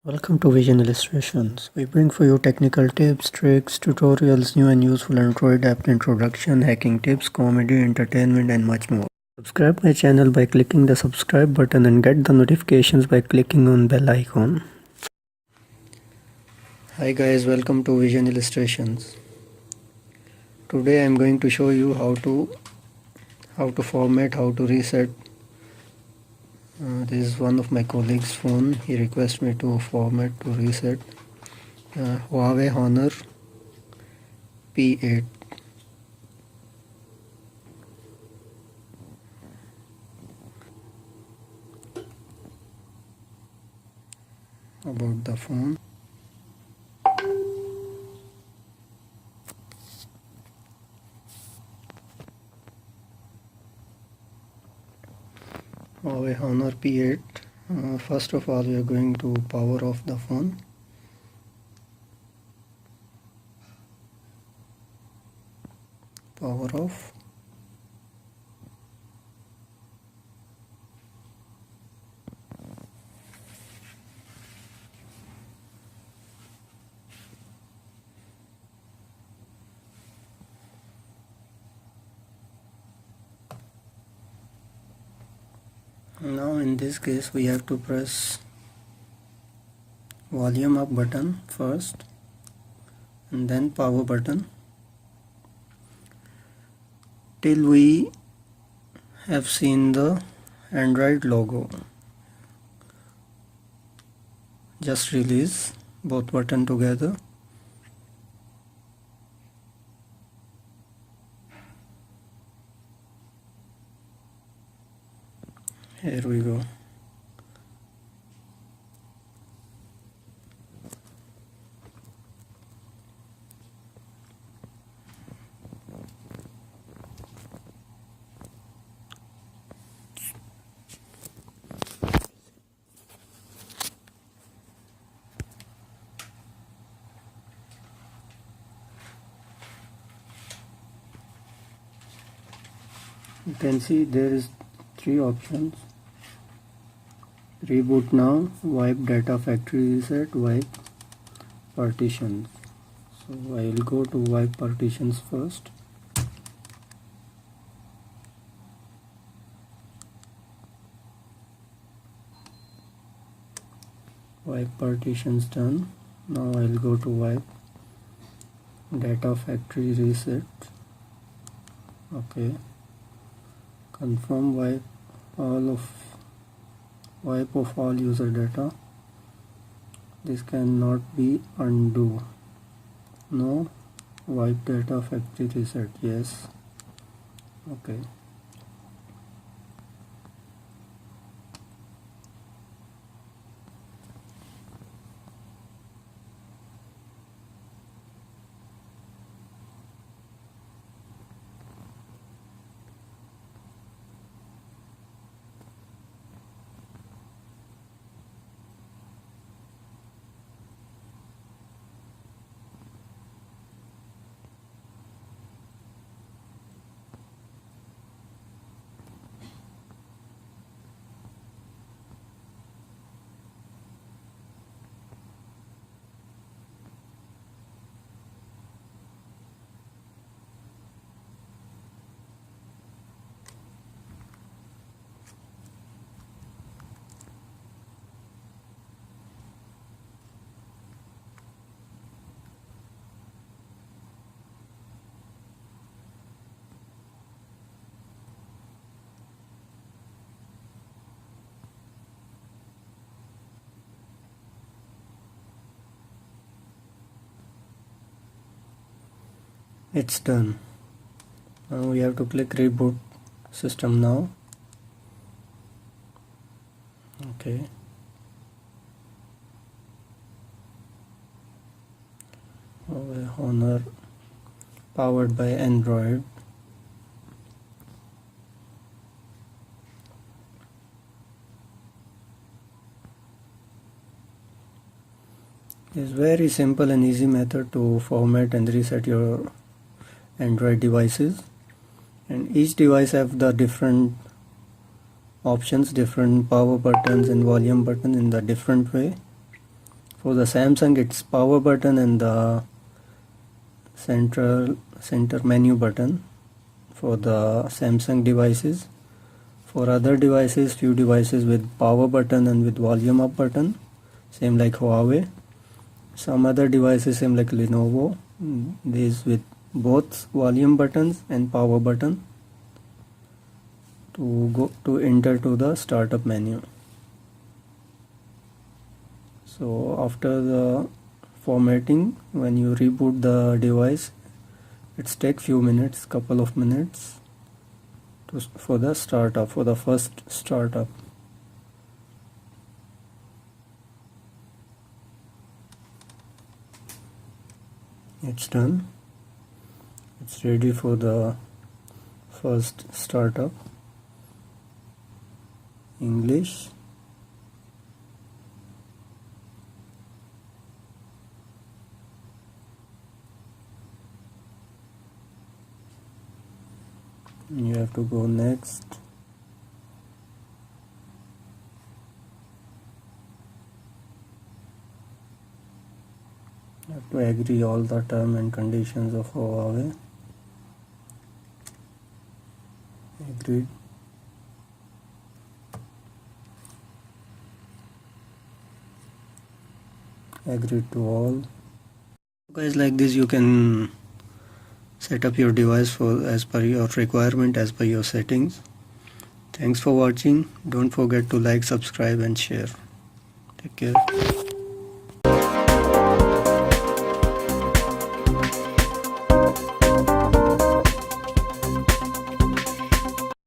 Welcome to Vision Illustrations. We bring for you technical tips, tricks, tutorials, new and useful Android app introduction, hacking tips, comedy, entertainment, and much more. Subscribe my channel by clicking the subscribe button and get the notifications by clicking on bell icon. Hi guys, welcome to Vision Illustrations. Today I am going to show you how to format, how to reset. This is one of my colleagues' phone. He requests me to format to reset Huawei Honor P8. About the phone. Huawei Honor P8. First of all, we are going to power off the phone. Power off. Now in this case we have to press volume up button first and then power button till we have seen the Android logo. Just release both button together. Here we go. You can see there is three options: reboot now, wipe data factory reset, wipe partitions. So I will go to wipe partitions first. Wipe partitions done. Now I will go to wipe data factory reset. Okay. Confirm wipe of all user data. This cannot be undo. No. Wipe data factory reset. Yes. Okay. It's done. Now we have to click reboot system now. Okay. Honor powered by Android. It's very simple and easy method to format and reset your Android devices, and each device have the different options, different power buttons and volume button in the different way. For the Samsung, it's power button and the center menu button for the Samsung devices. For other devices, few devices with power button and with volume up button, same like Huawei. Some other devices same like Lenovo, these with both volume buttons and power button to enter to the startup menu. So after the formatting, when you reboot the device, it's take few minutes, couple of minutes for the startup, for the first startup. It's done. It's ready for the first startup. English. You have to go next. You have to agree all the terms and conditions of Huawei. Agreed. Agreed to all. Guys, like this you can set up your device for as per your requirement, as per your settings. Thanks for watching. Don't forget to like, subscribe and share. Take care.